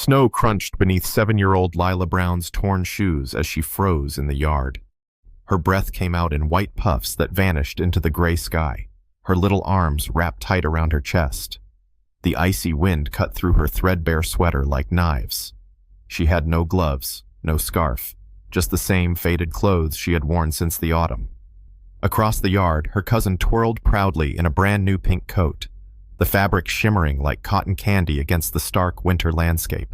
Snow crunched beneath 7-year-old Lila Brown's torn shoes as she froze in the yard. Her breath came out in white puffs that vanished into the gray sky, her little arms wrapped tight around her chest. The icy wind cut through her threadbare sweater like knives. She had no gloves, no scarf, just the same faded clothes she had worn since the autumn. Across the yard, her cousin twirled proudly in a brand new pink coat, the fabric shimmering like cotton candy against the stark winter landscape.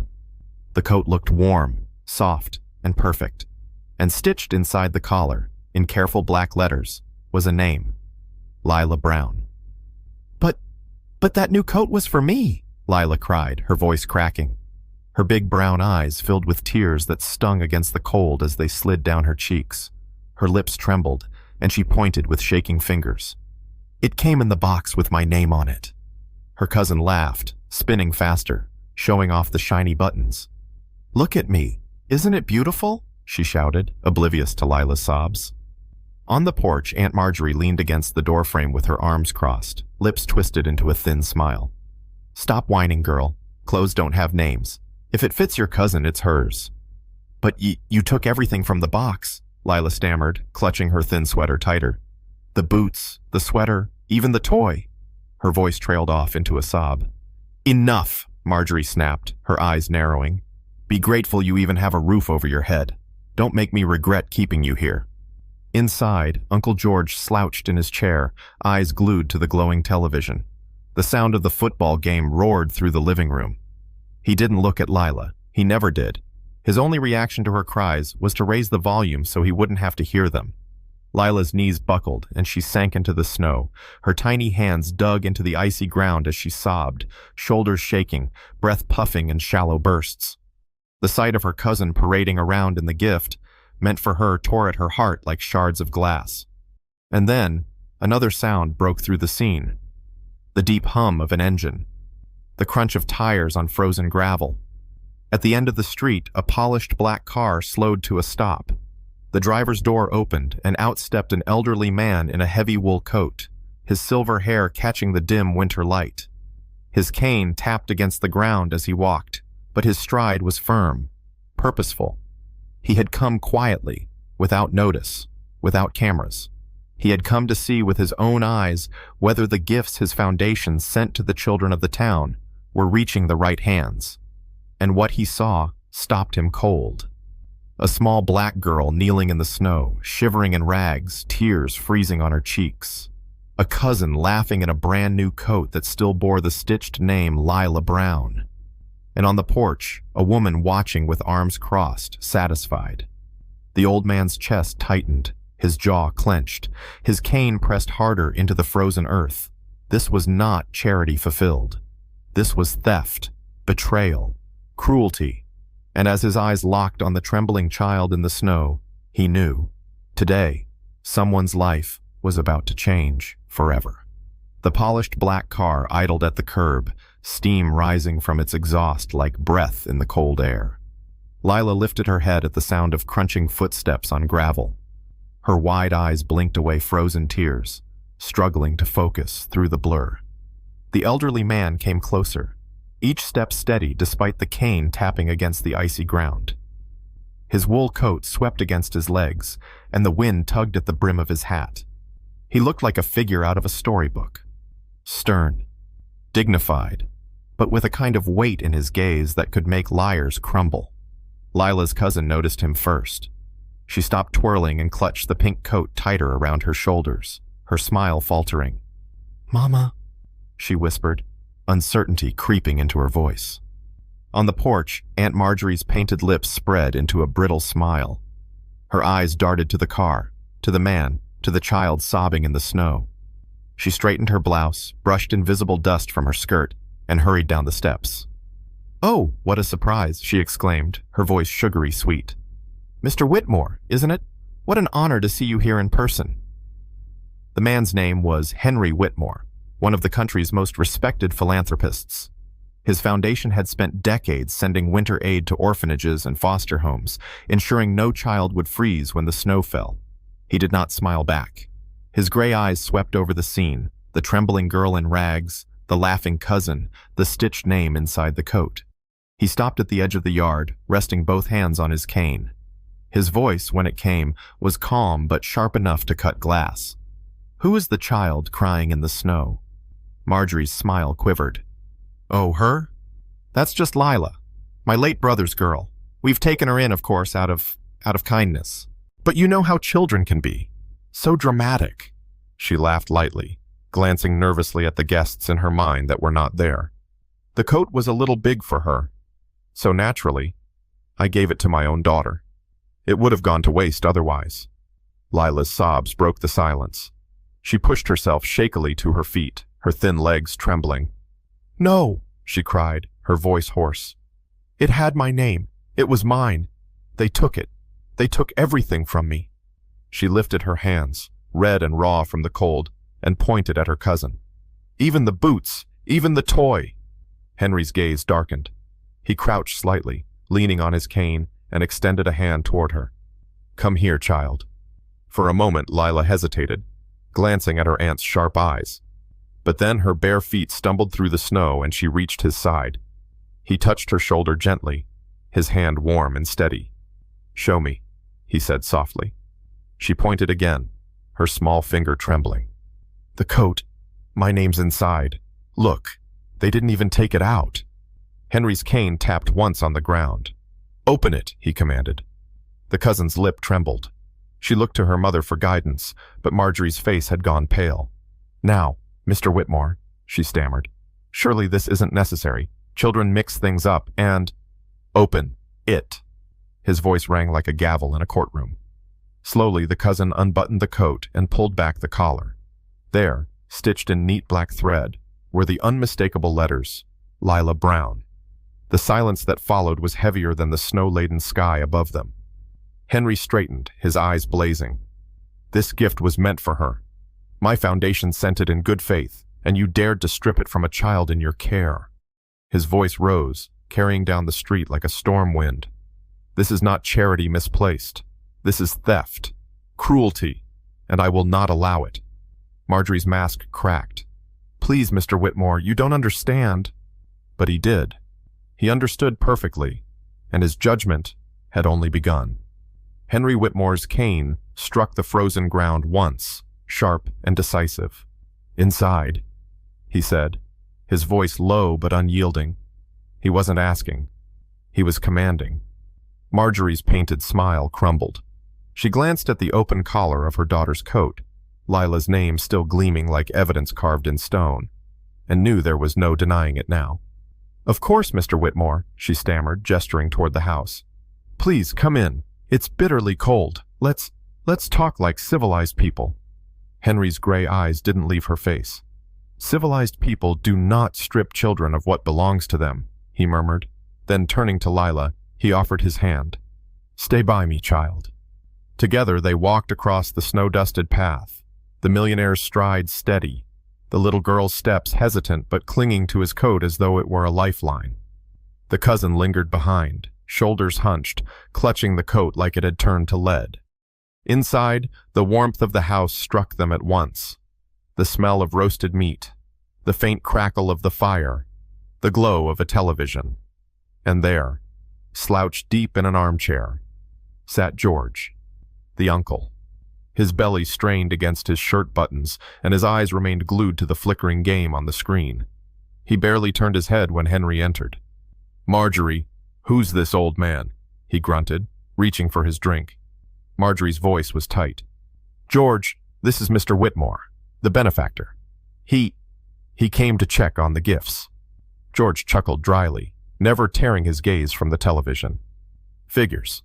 The coat looked warm, soft, and perfect, and stitched inside the collar, in careful black letters, was a name: Lila Brown. But that new coat was for me, Lila cried, her voice cracking. Her big brown eyes filled with tears that stung against the cold as they slid down her cheeks. Her lips trembled, and she pointed with shaking fingers. It came in the box with my name on it. Her cousin laughed, spinning faster, showing off the shiny buttons. Look at me. Isn't it beautiful? She shouted, oblivious to Lila's sobs. On the porch, Aunt Marjorie leaned against the doorframe with her arms crossed, lips twisted into a thin smile. Stop whining, girl. Clothes don't have names. If it fits your cousin, it's hers. But you took everything from the box, Lila stammered, clutching her thin sweater tighter. The boots, the sweater, even the toy. Her voice trailed off into a sob. Enough, Marjorie snapped, her eyes narrowing. Be grateful you even have a roof over your head. Don't make me regret keeping you here. Inside, Uncle George slouched in his chair, eyes glued to the glowing television. The sound of the football game roared through the living room. He didn't look at Lila. He never did. His only reaction to her cries was to raise the volume so he wouldn't have to hear them. Lila's knees buckled, and she sank into the snow. Her tiny hands dug into the icy ground as she sobbed, shoulders shaking, breath puffing in shallow bursts. The sight of her cousin parading around in the gift meant for her tore at her heart like shards of glass. And then, another sound broke through the scene. The deep hum of an engine. The crunch of tires on frozen gravel. At the end of the street, a polished black car slowed to a stop. The driver's door opened, and out stepped an elderly man in a heavy wool coat, his silver hair catching the dim winter light. His cane tapped against the ground as he walked, but his stride was firm, purposeful. He had come quietly, without notice, without cameras. He had come to see with his own eyes whether the gifts his foundation sent to the children of the town were reaching the right hands. And what he saw stopped him cold. A small black girl kneeling in the snow, shivering in rags, tears freezing on her cheeks. A cousin laughing in a brand new coat that still bore the stitched name Lila Brown. And on the porch, a woman watching with arms crossed, satisfied. The old man's chest tightened, his jaw clenched, his cane pressed harder into the frozen earth. This was not charity fulfilled. This was theft, betrayal, cruelty. And as his eyes locked on the trembling child in the snow, he knew, today, someone's life was about to change forever. The polished black car idled at the curb, steam rising from its exhaust like breath in the cold air. Lila lifted her head at the sound of crunching footsteps on gravel. Her wide eyes blinked away frozen tears, struggling to focus through the blur. The elderly man came closer, each step steady despite the cane tapping against the icy ground. His wool coat swept against his legs, and the wind tugged at the brim of his hat. He looked like a figure out of a storybook. Stern, dignified, but with a kind of weight in his gaze that could make liars crumble. Lila's cousin noticed him first. She stopped twirling and clutched the pink coat tighter around her shoulders, her smile faltering. "Mama," she whispered, uncertainty creeping into her voice. On the porch, Aunt Marjorie's painted lips spread into a brittle smile. Her eyes darted to the car, to the man, to the child sobbing in the snow. She straightened her blouse, brushed invisible dust from her skirt, and hurried down the steps. "Oh, what a surprise," she exclaimed, her voice sugary sweet. "Mr. Whitmore, isn't it? What an honor to see you here in person." The man's name was Henry Whitmore, one of the country's most respected philanthropists. His foundation had spent decades sending winter aid to orphanages and foster homes, ensuring no child would freeze when the snow fell. He did not smile back. His gray eyes swept over the scene, the trembling girl in rags, the laughing cousin, the stitched name inside the coat. He stopped at the edge of the yard, resting both hands on his cane. His voice, when it came, was calm but sharp enough to cut glass. "Who is the child crying in the snow?" Marjorie's smile quivered. "Oh, her? That's just Lila, my late brother's girl. We've taken her in, of course, out of kindness. But you know how children can be. So dramatic." She laughed lightly, glancing nervously at the guests in her mind that were not there. "The coat was a little big for her. So naturally, I gave it to my own daughter. It would have gone to waste otherwise." Lila's sobs broke the silence. She pushed herself shakily to her feet, her thin legs trembling. "No," she cried, her voice hoarse. "It had my name. It was mine. They took it. They took everything from me." She lifted her hands, red and raw from the cold, and pointed at her cousin. "Even the boots, even the toy." Henry's gaze darkened. He crouched slightly, leaning on his cane, and extended a hand toward her. "Come here, child." For a moment, Lila hesitated, glancing at her aunt's sharp eyes. But then her bare feet stumbled through the snow and she reached his side. He touched her shoulder gently, his hand warm and steady. "Show me," he said softly. She pointed again, her small finger trembling. "The coat. My name's inside. Look, they didn't even take it out." Henry's cane tapped once on the ground. "Open it," he commanded. The cousin's lip trembled. She looked to her mother for guidance, but Marjorie's face had gone pale. "Now, Mr. Whitmore," she stammered. "Surely this isn't necessary. Children mix things up and—" "Open it." His voice rang like a gavel in a courtroom. Slowly, the cousin unbuttoned the coat and pulled back the collar. There, stitched in neat black thread, were the unmistakable letters, Lila Brown. The silence that followed was heavier than the snow-laden sky above them. Henry straightened, his eyes blazing. "This gift was meant for her. My foundation sent it in good faith, and you dared to strip it from a child in your care." His voice rose, carrying down the street like a storm wind. "This is not charity misplaced. This is theft, cruelty, and I will not allow it." Marjorie's mask cracked. "Please, Mr. Whitmore, you don't understand." But he did. He understood perfectly, and his judgment had only begun. Henry Whitmore's cane struck the frozen ground once, sharp and decisive. "Inside," he said, his voice low but unyielding. He wasn't asking. He was commanding. Marjorie's painted smile crumbled. She glanced at the open collar of her daughter's coat, Lila's name still gleaming like evidence carved in stone, and knew there was no denying it now. "Of course, Mr. Whitmore," she stammered, gesturing toward the house. "Please, come in. It's bitterly cold. Let's talk like civilized people." Henry's gray eyes didn't leave her face. "Civilized people do not strip children of what belongs to them," he murmured. Then, turning to Lila, he offered his hand. "Stay by me, child." Together they walked across the snow-dusted path, the millionaire's stride steady, the little girl's steps hesitant but clinging to his coat as though it were a lifeline. The cousin lingered behind, shoulders hunched, clutching the coat like it had turned to lead. Inside, the warmth of the house struck them at once. The smell of roasted meat, the faint crackle of the fire, the glow of a television. And there, slouched deep in an armchair, sat George, the uncle. His belly strained against his shirt buttons, and his eyes remained glued to the flickering game on the screen. He barely turned his head when Henry entered. "Marjorie, who's this old man?" he grunted, reaching for his drink. Marjorie's voice was tight. "George, this is Mr. Whitmore, the benefactor. He came to check on the gifts." George chuckled dryly, never tearing his gaze from the television. "Figures.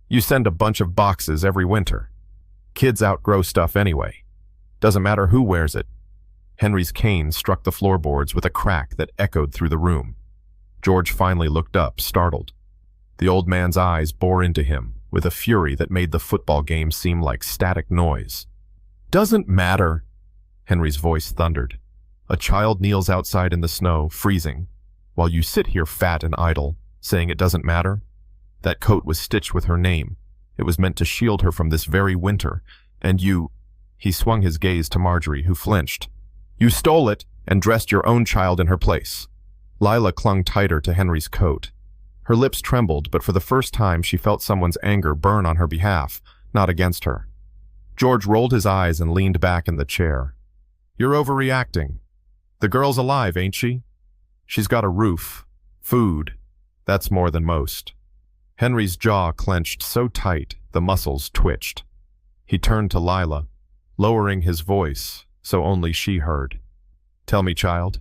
You send a bunch of boxes every winter. Kids outgrow stuff anyway. Doesn't matter who wears it." Henry's cane struck the floorboards with a crack that echoed through the room. George finally looked up, startled. The old man's eyes bore into him with a fury that made the football game seem like static noise. "Doesn't matter," Henry's voice thundered. "A child kneels outside in the snow, freezing, while you sit here fat and idle, saying it doesn't matter. That coat was stitched with her name. It was meant to shield her from this very winter, and you—" He swung his gaze to Marjorie, who flinched. "You stole it and dressed your own child in her place." Lila clung tighter to Henry's coat. Her lips trembled, but for the first time she felt someone's anger burn on her behalf, not against her. George rolled his eyes and leaned back in the chair. "You're overreacting. The girl's alive, ain't she? She's got a roof, food. That's more than most." Henry's jaw clenched so tight the muscles twitched. He turned to Lila, lowering his voice so only she heard. "Tell me, child,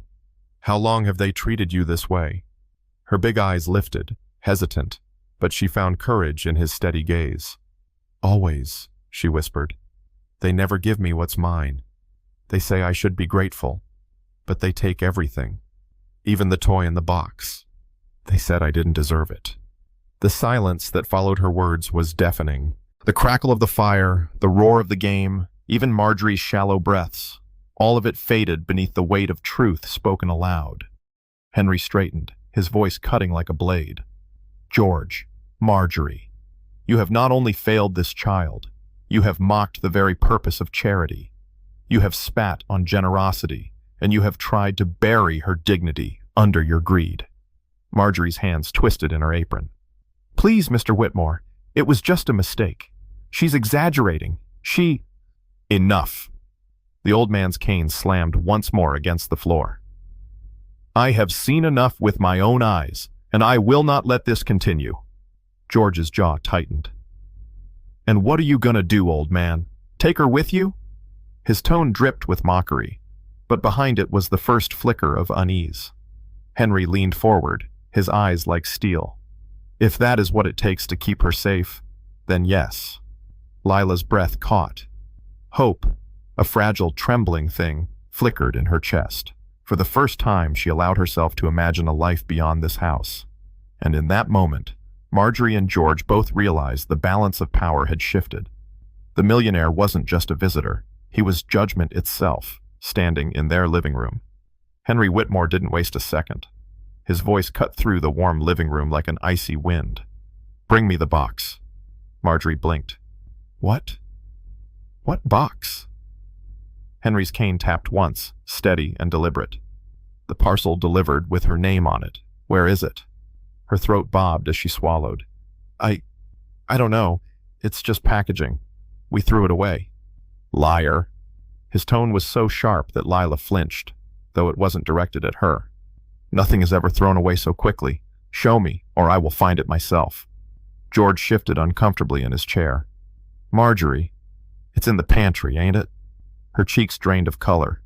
how long have they treated you this way?" Her big eyes lifted, hesitant, but she found courage in his steady gaze. "Always," she whispered. "They never give me what's mine. They say I should be grateful, but they take everything, even the toy in the box. They said I didn't deserve it." The silence that followed her words was deafening. The crackle of the fire, the roar of the game, even Marjorie's shallow breaths, all of it faded beneath the weight of truth spoken aloud. Henry straightened, his voice cutting like a blade. "George, Marjorie, you have not only failed this child, you have mocked the very purpose of charity. You have spat on generosity, and you have tried to bury her dignity under your greed." Marjorie's hands twisted in her apron. "Please, Mr. Whitmore, it was just a mistake. She's exaggerating. She—" "Enough." The old man's cane slammed once more against the floor. "I have seen enough with my own eyes, and I will not let this continue." George's jaw tightened. "And what are you gonna do, old man? Take her with you?" His tone dripped with mockery, but behind it was the first flicker of unease. Henry leaned forward, his eyes like steel. "If that is what it takes to keep her safe, then yes." Lila's breath caught. Hope, a fragile, trembling thing, flickered in her chest. For the first time, she allowed herself to imagine a life beyond this house. And in that moment, Marjorie and George both realized the balance of power had shifted. The millionaire wasn't just a visitor. He was judgment itself, standing in their living room. Henry Whitmore didn't waste a second. His voice cut through the warm living room like an icy wind. "Bring me the box." Marjorie blinked. "What? What box?" Henry's cane tapped once, steady and deliberate. "The parcel delivered with her name on it. Where is it?" Her throat bobbed as she swallowed. I don't know. It's just packaging. We threw it away." "Liar." His tone was so sharp that Lila flinched, though it wasn't directed at her. "Nothing is ever thrown away so quickly. Show me, or I will find it myself." George shifted uncomfortably in his chair. "Marjorie, it's in the pantry, ain't it?" Her cheeks drained of color.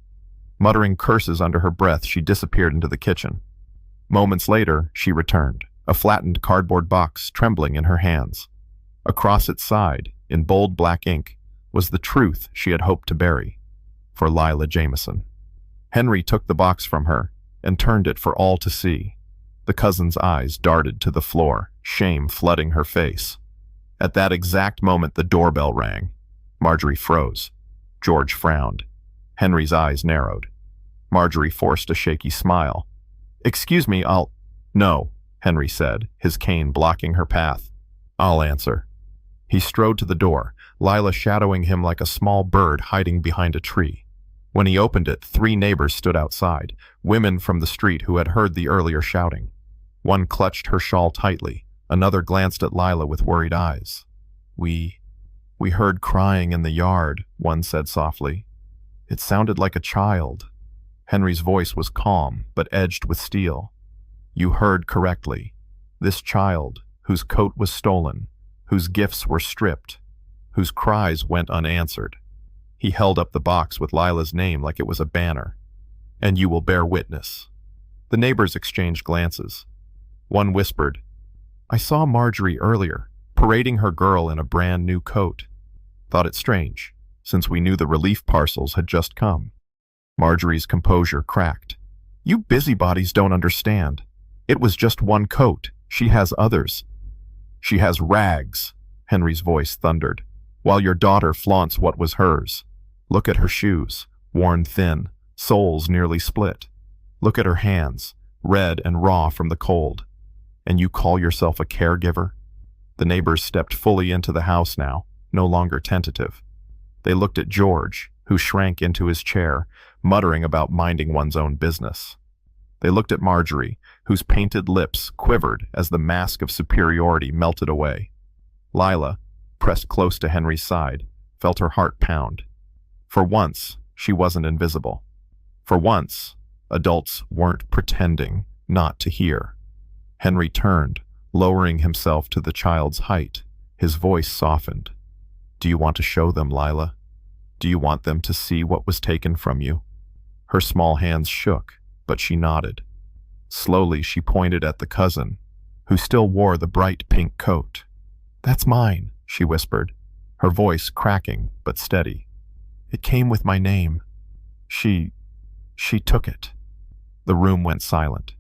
Muttering curses under her breath, she disappeared into the kitchen. Moments later, she returned, a flattened cardboard box trembling in her hands. Across its side, in bold black ink, was the truth she had hoped to bury. For Lila Jameson. Henry took the box from her and turned it for all to see. The cousin's eyes darted to the floor, shame flooding her face. At that exact moment, the doorbell rang. Marjorie froze. George frowned. Henry's eyes narrowed. Marjorie forced a shaky smile. "Excuse me, No," Henry said, his cane blocking her path. "I'll answer." He strode to the door, Lila shadowing him like a small bird hiding behind a tree. When he opened it, 3 neighbors stood outside, women from the street who had heard the earlier shouting. One clutched her shawl tightly, another glanced at Lila with worried eyes. We heard crying in the yard," one said softly. "It sounded like a child." Henry's voice was calm, but edged with steel. "You heard correctly. This child, whose coat was stolen, whose gifts were stripped, whose cries went unanswered." He held up the box with Lila's name like it was a banner. "And you will bear witness." The neighbors exchanged glances. One whispered, "I saw Marjorie earlier, parading her girl in a brand new coat. Thought it strange, since we knew the relief parcels had just come." Marjorie's composure cracked. "You busybodies don't understand. It was just one coat. She has others." "She has rags," Henry's voice thundered, "while your daughter flaunts what was hers. Look at her shoes, worn thin, soles nearly split. Look at her hands, red and raw from the cold. And you call yourself a caregiver?" The neighbors stepped fully into the house now, no longer tentative. They looked at George, who shrank into his chair, muttering about minding one's own business. They looked at Marjorie, whose painted lips quivered as the mask of superiority melted away. Lila, pressed close to Henry's side, felt her heart pound. For once, she wasn't invisible. For once, adults weren't pretending not to hear. Henry turned, lowering himself to the child's height. His voice softened. "Do you want to show them, Lila? Do you want them to see what was taken from you?" Her small hands shook, but she nodded. Slowly, she pointed at the cousin, who still wore the bright pink coat. "That's mine," she whispered, her voice cracking but steady. "It came with my name. She took it." The room went silent.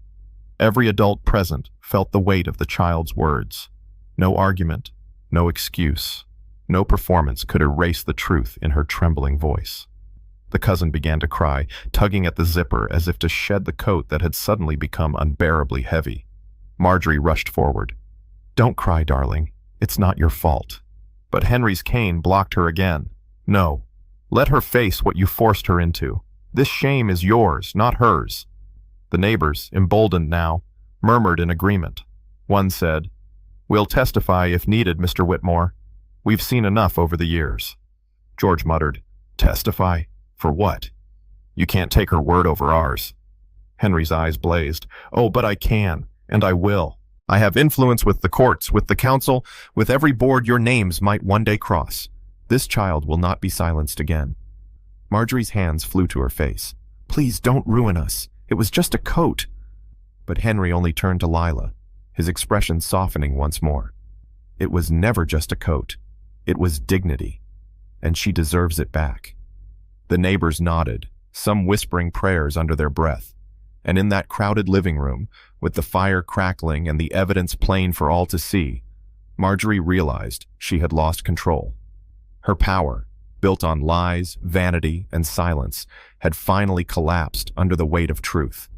Every adult present felt the weight of the child's words. No argument, no excuse, no performance could erase the truth in her trembling voice. The cousin began to cry, tugging at the zipper as if to shed the coat that had suddenly become unbearably heavy. Marjorie rushed forward. "Don't cry, darling. It's not your fault." But Henry's cane blocked her again. "No. Let her face what you forced her into. This shame is yours, not hers." The neighbors, emboldened now, murmured in agreement. One said, "We'll testify if needed, Mr. Whitmore. We've seen enough over the years." George muttered, "Testify? For what? You can't take her word over ours." Henry's eyes blazed. "Oh, but I can, and I will. I have influence with the courts, with the council, with every board your names might one day cross. This child will not be silenced again." Marjorie's hands flew to her face. "Please don't ruin us. It was just a coat." But Henry only turned to Lila, his expression softening once more. "It was never just a coat. It was dignity, and she deserves it back." The neighbors nodded, some whispering prayers under their breath, and in that crowded living room, with the fire crackling and the evidence plain for all to see, Marjorie realized she had lost control. Her power, built on lies, vanity, and silence, had finally collapsed under the weight of truth.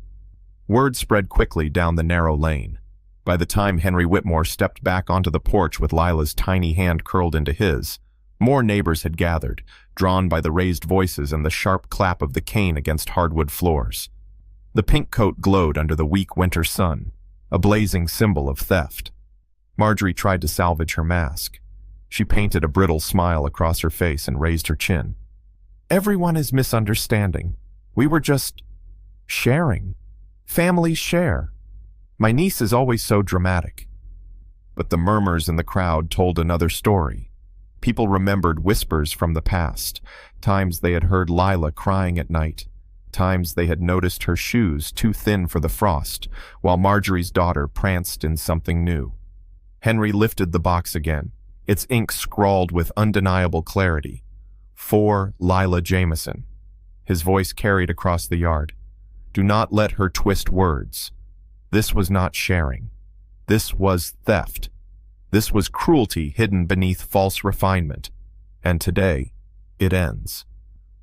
Word spread quickly down the narrow lane. By the time Henry Whitmore stepped back onto the porch with Lila's tiny hand curled into his, more neighbors had gathered, drawn by the raised voices and the sharp clap of the cane against hardwood floors. The pink coat glowed under the weak winter sun, a blazing symbol of theft. Marjorie tried to salvage her mask. She painted a brittle smile across her face and raised her chin. "Everyone is misunderstanding. We were just sharing. Families share. My niece is always so dramatic." But the murmurs in the crowd told another story. People remembered whispers from the past, times they had heard Lila crying at night, times they had noticed her shoes too thin for the frost, while Marjorie's daughter pranced in something new. Henry lifted the box again, its ink scrawled with undeniable clarity. "For Lila Jamieson." His voice carried across the yard. "Do not let her twist words. This was not sharing. This was theft. This was cruelty hidden beneath false refinement. And today, it ends."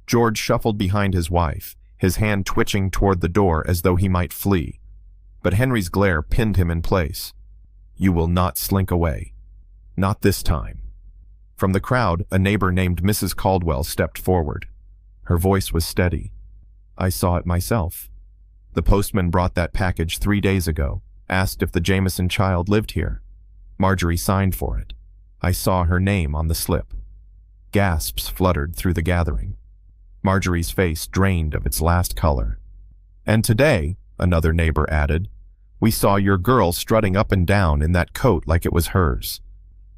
George shuffled behind his wife, his hand twitching toward the door as though he might flee. But Henry's glare pinned him in place. "You will not slink away. Not this time." From the crowd, a neighbor named Mrs. Caldwell stepped forward. Her voice was steady. "I saw it myself. The postman brought that package 3 days ago, asked if the Jamieson child lived here. Marjorie signed for it. I saw her name on the slip." Gasps fluttered through the gathering. Marjorie's face drained of its last color. "And today," another neighbor added, "we saw your girl strutting up and down in that coat like it was hers.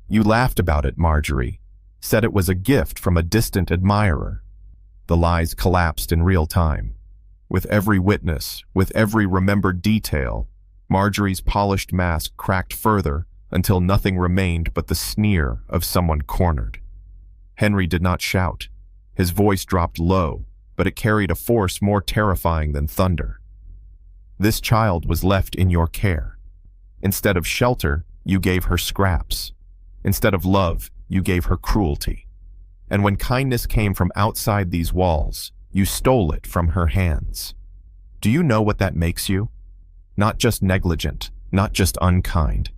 You laughed about it, Marjorie, said it was a gift from a distant admirer." The lies collapsed in real time. With every witness, with every remembered detail, Marjorie's polished mask cracked further until nothing remained but the sneer of someone cornered. Henry did not shout. His voice dropped low, but it carried a force more terrifying than thunder. "This child was left in your care. Instead of shelter, you gave her scraps. Instead of love, you gave her cruelty. And when kindness came from outside these walls, you stole it from her hands. Do you know what that makes you? Not just negligent, not just unkind.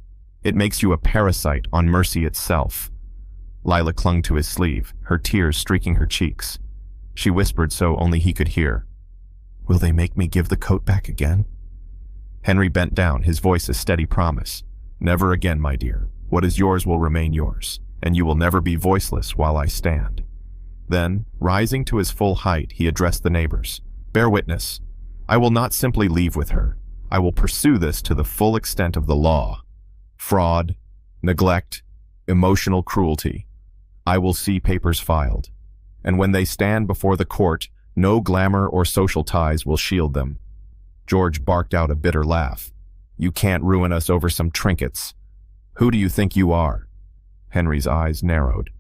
It makes you a parasite on mercy itself." Lila clung to his sleeve, her tears streaking her cheeks. She whispered so only he could hear, "Will they make me give the coat back again? Henry bent down, his voice a steady promise. Never again, my dear. What is yours will remain yours, and you will never be voiceless while I stand. Then, rising to his full height, he addressed the neighbors. Bear witness. I will not simply leave with her. I will pursue this to the full extent of the law. Fraud, neglect, emotional cruelty. I will see papers filed. And when they stand before the court, no glamour or social ties will shield them. George barked out a bitter laugh. You can't ruin us over some trinkets. Who do you think you are? Henry's eyes narrowed.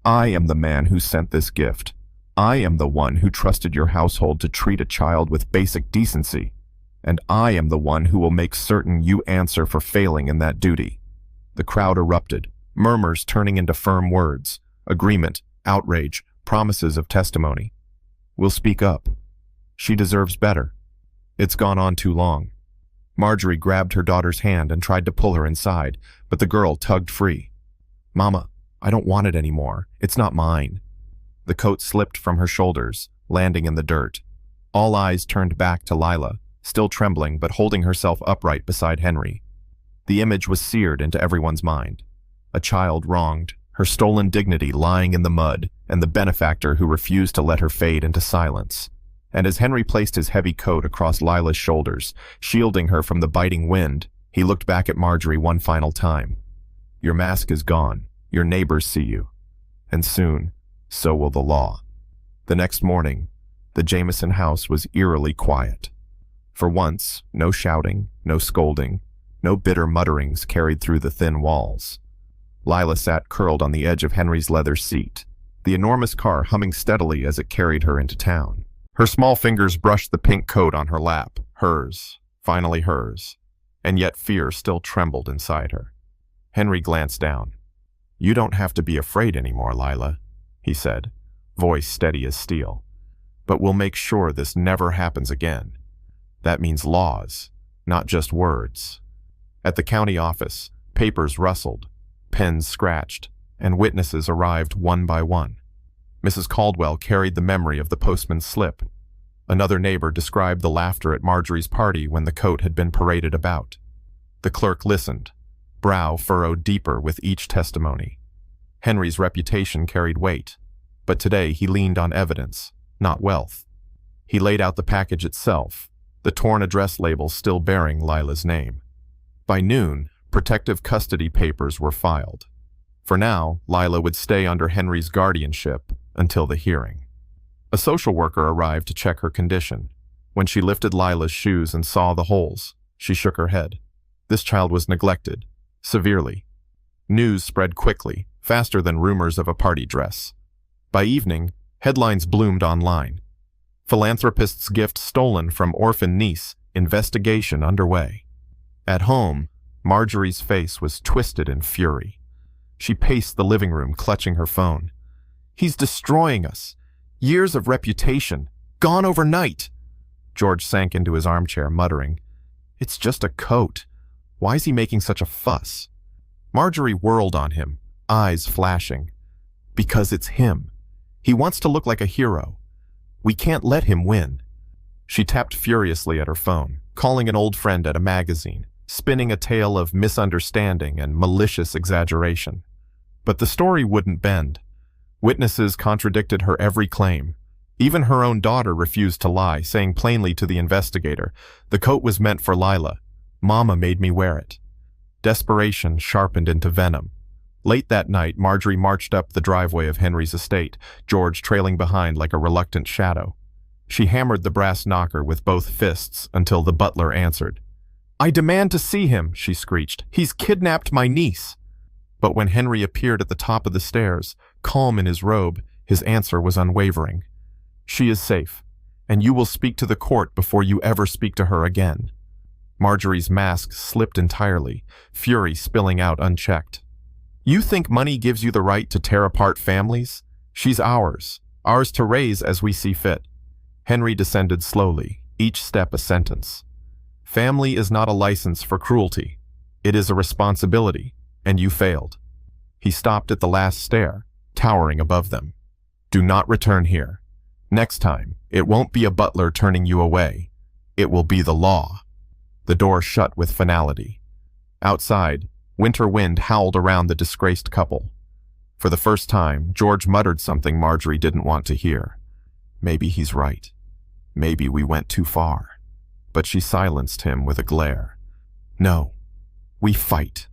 I am the man who sent this gift. I am the one who trusted your household to treat a child with basic decency. And I am the one who will make certain you answer for failing in that duty. The crowd erupted, murmurs turning into firm words, agreement, outrage, promises of testimony. We'll speak up. She deserves better. It's gone on too long. Marjorie grabbed her daughter's hand and tried to pull her inside, but the girl tugged free. Mama, I don't want it anymore. It's not mine. The coat slipped from her shoulders, landing in the dirt. All eyes turned back to Lila, still trembling but holding herself upright beside Henry. The image was seared into everyone's mind. A child wronged, her stolen dignity lying in the mud, and the benefactor who refused to let her fade into silence. And as Henry placed his heavy coat across Lila's shoulders, shielding her from the biting wind, he looked back at Marjorie one final time. Your mask is gone. Your neighbors see you. And soon, so will the law. The next morning, the Jameson house was eerily quiet. For once, no shouting, no scolding, no bitter mutterings carried through the thin walls. Lila sat curled on the edge of Henry's leather seat, the enormous car humming steadily as it carried her into town. Her small fingers brushed the pink coat on her lap, hers, finally hers, and yet fear still trembled inside her. Henry glanced down. You don't have to be afraid anymore, Lila, he said, voice steady as steel. But we'll make sure this never happens again. That means laws, not just words. At the county office, papers rustled, pens scratched, and witnesses arrived one by one. Mrs. Caldwell carried the memory of the postman's slip. Another neighbor described the laughter at Marjorie's party when the coat had been paraded about. The clerk listened, brow furrowed deeper with each testimony. Henry's reputation carried weight, but today he leaned on evidence, not wealth. He laid out the package itself, the torn address label still bearing Lila's name. By noon, protective custody papers were filed. For now, Lila would stay under Henry's guardianship until the hearing. A social worker arrived to check her condition. When she lifted Lila's shoes and saw the holes, she shook her head. This child was neglected, severely. News spread quickly, faster than rumors of a party dress. By evening, headlines bloomed online. Philanthropist's gift stolen from orphan niece, investigation underway. At home, Marjorie's face was twisted in fury. She paced the living room, clutching her phone. He's destroying us. Years of reputation, gone overnight. George sank into his armchair, muttering, It's just a coat. Why is he making such a fuss? Marjorie whirled on him, eyes flashing. Because it's him. He wants to look like a hero. We can't let him win. She tapped furiously at her phone, calling an old friend at a magazine, spinning a tale of misunderstanding and malicious exaggeration. But the story wouldn't bend. Witnesses contradicted her every claim. Even her own daughter refused to lie, saying plainly to the investigator, the coat was meant for Lila. Mama made me wear it. Desperation sharpened into venom. Late that night, Marjorie marched up the driveway of Henry's estate, George trailing behind like a reluctant shadow. She hammered the brass knocker with both fists until the butler answered. I demand to see him, she screeched. He's kidnapped my niece. But when Henry appeared at the top of the stairs, calm in his robe, his answer was unwavering. She is safe, and you will speak to the court before you ever speak to her again. Marjorie's mask slipped entirely, fury spilling out unchecked. You think money gives you the right to tear apart families? She's ours to raise as we see fit. Henry descended slowly, each step a sentence. Family is not a license for cruelty. It is a responsibility, and you failed. He stopped at the last stair, towering above them. Do not return here. Next time, it won't be a butler turning you away. It will be the law. The door shut with finality. Outside, winter wind howled around the disgraced couple. For the first time, George muttered something Marjorie didn't want to hear. Maybe he's right. Maybe we went too far. But she silenced him with a glare. No, we fight.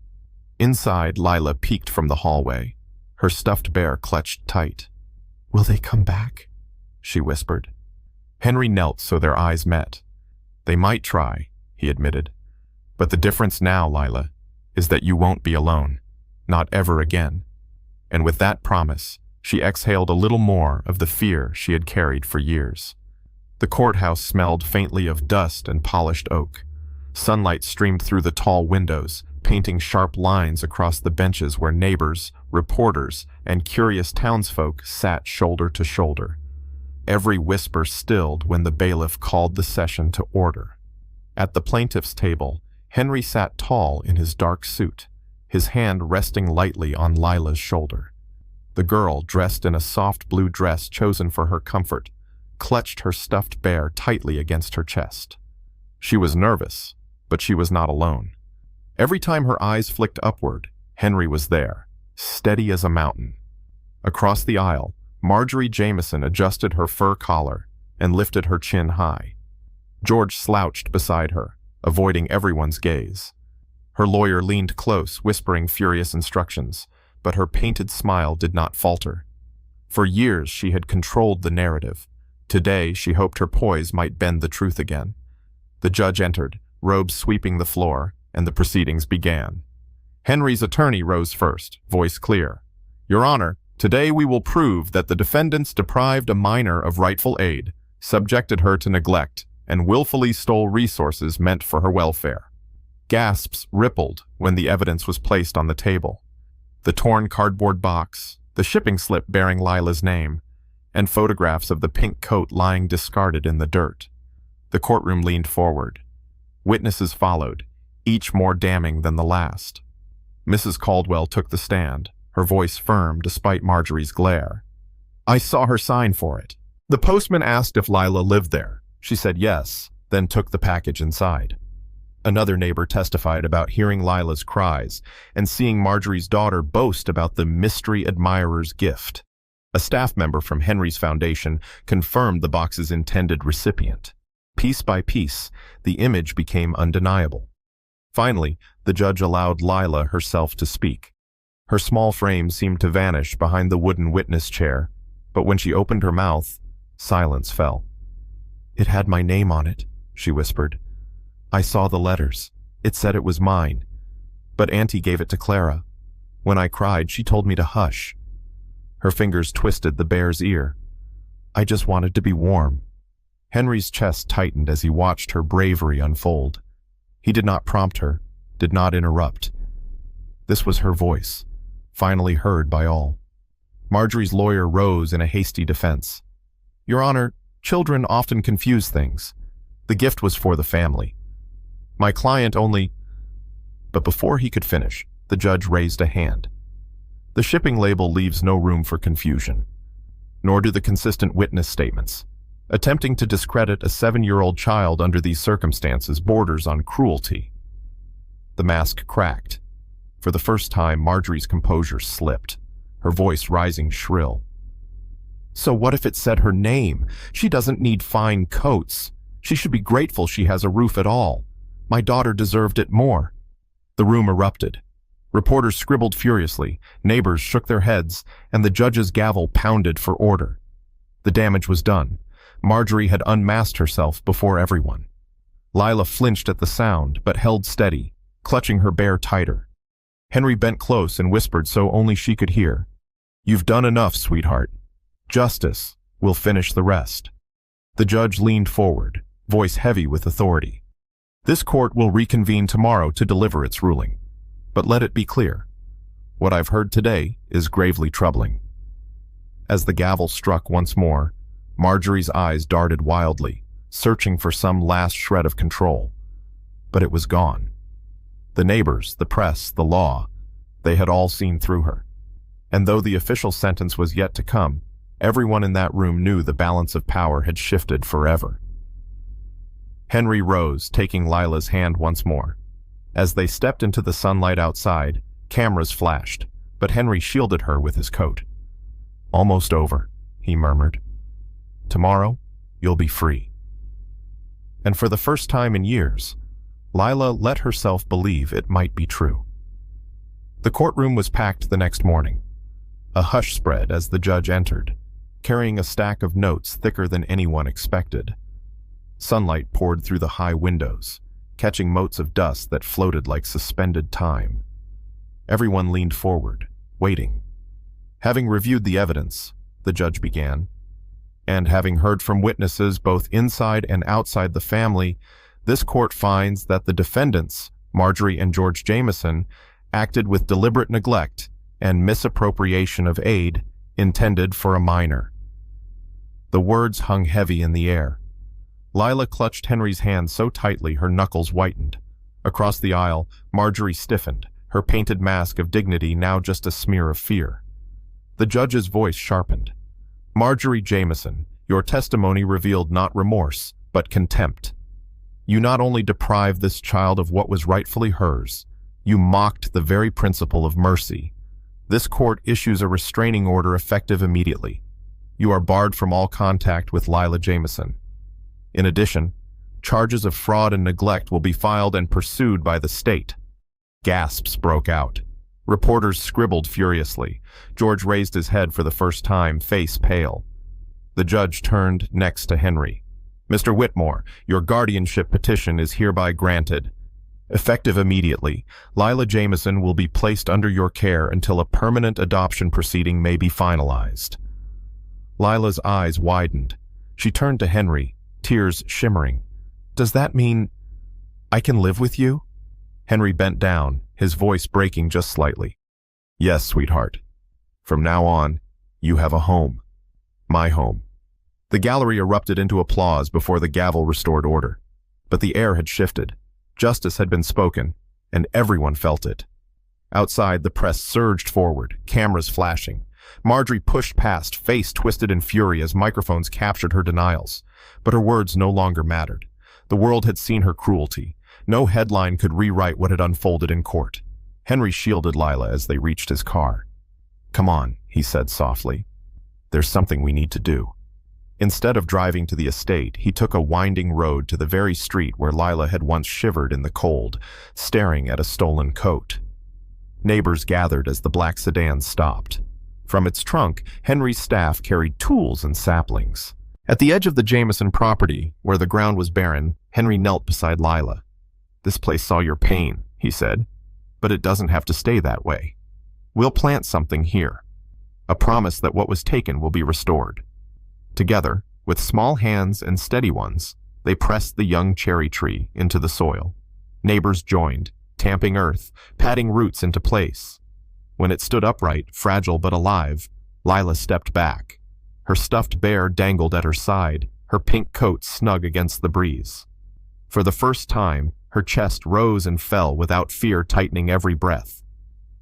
Inside, Lila peeked from the hallway, her stuffed bear clutched tight. Will they come back? She whispered. Henry knelt so their eyes met. They might try, he admitted. But the difference now, Lila, is that you won't be alone. Not ever again. And with that promise, she exhaled a little more of the fear she had carried for years. The courthouse smelled faintly of dust and polished oak. Sunlight streamed through the tall windows, painting sharp lines across the benches where neighbors, reporters, and curious townsfolk sat shoulder to shoulder. Every whisper stilled when the bailiff called the session to order. At the plaintiff's table, Henry sat tall in his dark suit, his hand resting lightly on Lila's shoulder. The girl, dressed in a soft blue dress chosen for her comfort, clutched her stuffed bear tightly against her chest. She was nervous, but she was not alone. Every time her eyes flicked upward, Henry was there, steady as a mountain. Across the aisle, Marjorie Jameson adjusted her fur collar and lifted her chin high. George slouched beside her, avoiding everyone's gaze. Her lawyer leaned close, whispering furious instructions, but her painted smile did not falter. For years she had controlled the narrative. Today she hoped her poise might bend the truth again. The judge entered, robes sweeping the floor, and the proceedings began. Henry's attorney rose first, voice clear. Your Honor, today we will prove that the defendants deprived a minor of rightful aid, subjected her to neglect, and willfully stole resources meant for her welfare. Gasps rippled when the evidence was placed on the table. The torn cardboard box, the shipping slip bearing Lila's name, and photographs of the pink coat lying discarded in the dirt. The courtroom leaned forward. Witnesses followed, each more damning than the last. Mrs. Caldwell took the stand, her voice firm despite Marjorie's glare. I saw her sign for it. The postman asked if Lila lived there. She said yes, then took the package inside. Another neighbor testified about hearing Lila's cries and seeing Marjorie's daughter boast about the mystery admirer's gift. A staff member from Henry's foundation confirmed the box's intended recipient. Piece by piece, the image became undeniable. Finally, the judge allowed Lila herself to speak. Her small frame seemed to vanish behind the wooden witness chair, but when she opened her mouth, silence fell. It had my name on it, she whispered. I saw the letters. It said it was mine. But Auntie gave it to Clara. When I cried, she told me to hush. Her fingers twisted the bear's ear. I just wanted to be warm. Henry's chest tightened as he watched her bravery unfold. He did not prompt her, did not interrupt. This was her voice, finally heard by all. Marjorie's lawyer rose in a hasty defense. Your Honor, children often confuse things. The gift was for the family. My client only... But before he could finish, the judge raised a hand. The shipping label leaves no room for confusion, nor do the consistent witness statements. Attempting to discredit a 7-year-old child under these circumstances borders on cruelty. The mask cracked. For the first time, Marjorie's composure slipped, her voice rising shrill. So what if it said her name? She doesn't need fine coats. She should be grateful she has a roof at all. My daughter deserved it more. The room erupted. Reporters scribbled furiously, neighbors shook their heads, and the judge's gavel pounded for order. The damage was done. Marjorie had unmasked herself before everyone. Lila flinched at the sound, but held steady, clutching her bear tighter. Henry bent close and whispered so only she could hear. You've done enough, sweetheart. Justice will finish the rest. The judge leaned forward, voice heavy with authority. This court will reconvene tomorrow to deliver its ruling. But let it be clear, what I've heard today is gravely troubling. As the gavel struck once more, Marjorie's eyes darted wildly, searching for some last shred of control. But it was gone. The neighbors, the press, the law, they had all seen through her. And though the official sentence was yet to come, everyone in that room knew the balance of power had shifted forever. Henry rose, taking Lila's hand once more. As they stepped into the sunlight outside, cameras flashed, but Henry shielded her with his coat. "Almost over," he murmured. "Tomorrow, you'll be free." And for the first time in years, Lila let herself believe it might be true. The courtroom was packed the next morning. A hush spread as the judge entered, carrying a stack of notes thicker than anyone expected. Sunlight poured through the high windows, catching motes of dust that floated like suspended time. Everyone leaned forward, waiting. Having reviewed the evidence, the judge began, and having heard from witnesses both inside and outside the family, this court finds that the defendants, Marjorie and George Jamison, acted with deliberate neglect and misappropriation of aid intended for a minor. The words hung heavy in the air. Lila clutched Henry's hand so tightly her knuckles whitened. Across the aisle, Marjorie stiffened, her painted mask of dignity now just a smear of fear. The judge's voice sharpened. "Marjorie Jamison, your testimony revealed not remorse, but contempt. You not only deprived this child of what was rightfully hers, you mocked the very principle of mercy. This court issues a restraining order effective immediately. You are barred from all contact with Lila Jamison. In addition, charges of fraud and neglect will be filed and pursued by the state." Gasps broke out. Reporters scribbled furiously. George raised his head for the first time, face pale. The judge turned next to Henry. "Mr. Whitmore, your guardianship petition is hereby granted. Effective immediately, Lila Jamison will be placed under your care until a permanent adoption proceeding may be finalized." Lila's eyes widened. She turned to Henry, tears shimmering. "Does that mean I can live with you?" Henry bent down, his voice breaking just slightly. "Yes, sweetheart. From now on, you have a home. My home." The gallery erupted into applause before the gavel restored order. But the air had shifted. Justice had been spoken, and everyone felt it. Outside, the press surged forward, cameras flashing. Marjorie pushed past, face twisted in fury as microphones captured her denials. But her words no longer mattered. The world had seen her cruelty. No headline could rewrite what had unfolded in court. Henry shielded Lila as they reached his car. "Come on," he said softly. "There's something we need to do." Instead of driving to the estate, he took a winding road to the very street where Lila had once shivered in the cold, staring at a stolen coat. Neighbors gathered as the black sedan stopped. From its trunk, Henry's staff carried tools and saplings. At the edge of the Jamison property, where the ground was barren, Henry knelt beside Lila. "This place saw your pain," he said, "but it doesn't have to stay that way. We'll plant something here. A promise that what was taken will be restored." Together, with small hands and steady ones, they pressed the young cherry tree into the soil. Neighbors joined, tamping earth, patting roots into place. When it stood upright, fragile but alive, Lila stepped back. Her stuffed bear dangled at her side, her pink coat snug against the breeze. For the first time, her chest rose and fell without fear tightening every breath.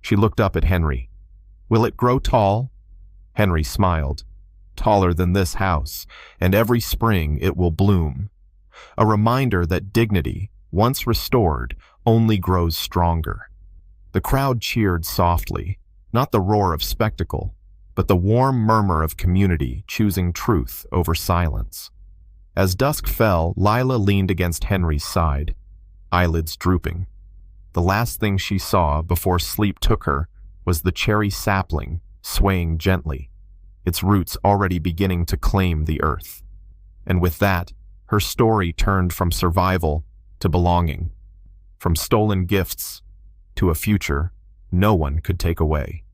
She looked up at Henry. "Will it grow tall?" Henry smiled. "Taller than this house, and every spring it will bloom." A reminder that dignity, once restored, only grows stronger. The crowd cheered softly, not the roar of spectacle, but the warm murmur of community choosing truth over silence. As dusk fell, Lila leaned against Henry's side, eyelids drooping. The last thing she saw before sleep took her was the cherry sapling swaying gently, its roots already beginning to claim the earth. And with that, her story turned from survival to belonging, from stolen gifts to a future no one could take away.